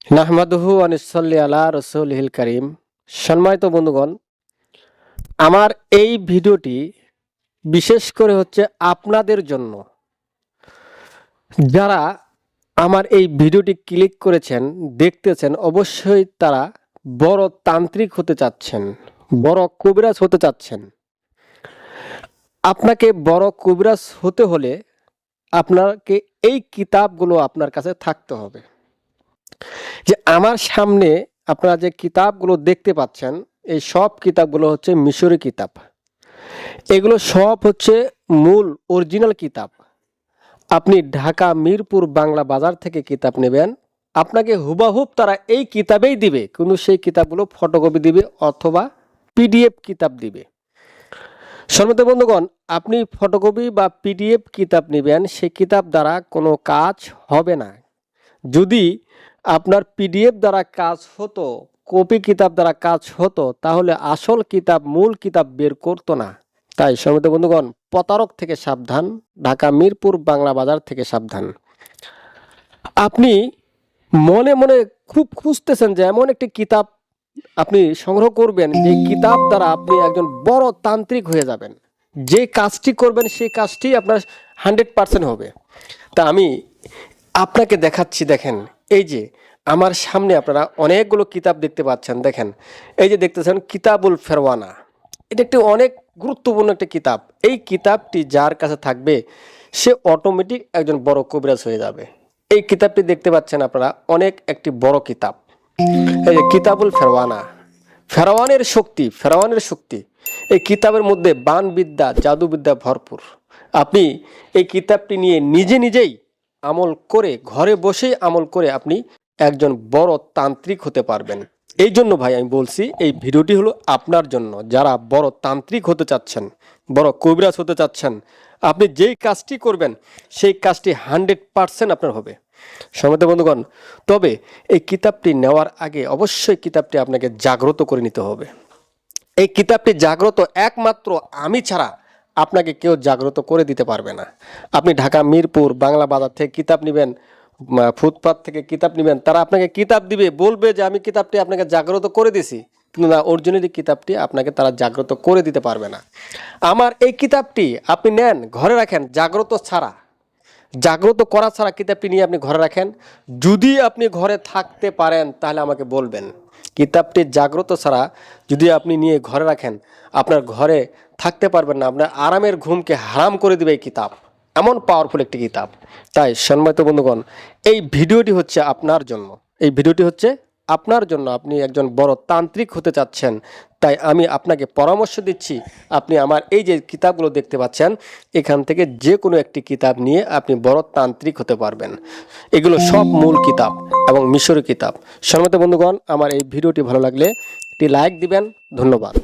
নাহমাদুহু ওয়া নুসাল্লি আলা রাসূলিহিল কারীম। সম্মানিত বন্ধুগণ, আমার এই ভিডিওটি বিশেষ করে হচ্ছে আপনাদের জন্য, যারা আমার এই ভিডিওটি ক্লিক করেছেন, দেখতেছেন, অবশ্যই তারা বড় তান্ত্রিক হতে চাচ্ছেন, বড় কবিরাজ হতে চাচ্ছেন। আপনাকে বড় কবিরাজ হতে হলে আপনাকে এই কিতাবগুলো আপনার কাছে থাকতে হবে। যে আমার সামনে আপনারা যে কিতাবগুলো দেখতে পাচ্ছেন, এই সব কিতাবগুলো হচ্ছে মিশরি কিতাব। এগুলো সব হচ্ছে মূল অরিজিনাল কিতাব। আপনি ঢাকা মিরপুর বাংলা বাজার থেকে কিতাব নেবেন, আপনাকে হুবাহুব তারা এই কিতাবেই দিবে, কিন্তু সেই কিতাবগুলো ফটোকপি দিবে অথবা পিডিএফ কিতাব দিবে। সম্মানিত বন্ধুগণ, আপনি ফটোকপি বা পিডিএফ কিতাব নেবেন, সেই কিতাব দ্বারা কোনো কাজ হবে না। যদি আপনার পিডিএফ দ্বারা কাজ হতো, কপি কিতাব দ্বারা কাজ হতো, তাহলে আসল কিতাব, মূল কিতাব বের করতো না। তাই সম্মানিত বন্ধুগণ, প্রতারক থেকে সাবধান, ঢাকা মিরপুর বাংলা বাজার থেকে সাবধান। আপনি মনে মনে খুব খুঁজতেছেন যে এমন একটি কিতাব আপনি সংগ্রহ করবেন, যে কিতাব দ্বারা আপনি একজন বড় তান্ত্রিক হয়ে যাবেন। যে কাজটি করবেন সেই কাজটি আপনার 100% হবে। তা আমি আপনাকে দেখাচ্ছি। দেখেন, এই যে আমার সামনে আপনারা অনেকগুলো কিতাব দেখতে পাচ্ছেন। দেখেন, এই যে দেখতেছেন কিতাবুল ফেরওয়ানা, এটা একটি অনেক গুরুত্বপূর্ণ একটি কিতাব। এই কিতাবটি যার কাছে থাকবে সে অটোমেটিক একজন বড় কবিরাজ হয়ে যাবে। এই কিতাবটি দেখতে পাচ্ছেন আপনারা, অনেক একটি বড় কিতাব। এই যে কিতাবুল ফেরওয়ানা, ফেরাওয়ানের শক্তি, ফেরাওয়ানের শক্তি। এই কিতাবের মধ্যে বানবিদ্যা, জাদুবিদ্যা ভরপুর। আপনি এই কিতাবটি নিয়ে নিজে নিজেই আমল করে, ঘরে বসেই আমল করে আপনি একজন বড় তান্ত্রিক হতে পারবেন। এই জন্য ভাই আমি বলছি, এই ভিডিওটি হলো আপনার জন্য, যারা বড় তান্ত্রিক হতে চাচ্ছেন, বড় কবিরাজ হতে চাচ্ছেন। আপনি যেই কাজটি করবেন সেই কাজটি 100% আপনার হবে। সম্মানিত বন্ধুগণ, তবে এই কিতাবটি নেওয়ার আগে অবশ্যই কিতাবটি আপনাকে জাগ্রত করে নিতে হবে। এই কিতাবটি জাগ্রত একমাত্র আমি ছাড়া আপনাকে কেউ জাগ্রত করে দিতে পারবে না। আপনি ঢাকা মিরপুর বাংলা বাজার থেকে কিতাব নেবেন, ফুটপাত থেকে কিতাব নেবেন, তারা আপনাকে কিতাব দিবে, বলবে যে আমি কিতাবটি আপনাকে জাগ্রত করে দিছি, কিন্তু না, অরিজিনালি কিতাবটি আপনাকে তারা জাগ্রত করে দিতে পারবে না। আমার এই কিতাবটি আপনি নেন, ঘরে রাখেন, জাগ্রত ছাড়া, জাগ্রত করা ছাড়া কিতাবটি নিয়ে আপনি ঘরে রাখেন। যদি আপনি ঘরে থাকতে পারেন তাহলে আমাকে বলবেন। কিতাবটি জাগ্রত ছাড়া যদি আপনি নিয়ে ঘরে রাখেন, আপনার ঘরে থাকতে পারবেন না, আপনার আরামের ঘুমকে হারাম করে দিবে এই কিতাব। এমন পাওয়ারফুল একটি কিতাব। তাই সম্মানিত বন্ধুগণ, এই ভিডিওটি হচ্ছে আপনার জন্য, এই ভিডিওটি হচ্ছে আপনার জন্য। আপনি একজন বড় তান্ত্রিক হতে চাচ্ছেন, তাই আমি আপনাকে পরামর্শ দিচ্ছি, আপনি আমার এই যে কিতাবগুলো দেখতে পাচ্ছেন, এখান থেকে যে কোনো একটি কিতাব নিয়ে আপনি বড় তান্ত্রিক হতে পারবেন। এগুলো সব মূল কিতাব এবং মিশরি কিতাব। সম্মানিত বন্ধুগণ, আমার এই ভিডিওটি ভালো লাগলে একটি লাইক দিবেন। ধন্যবাদ।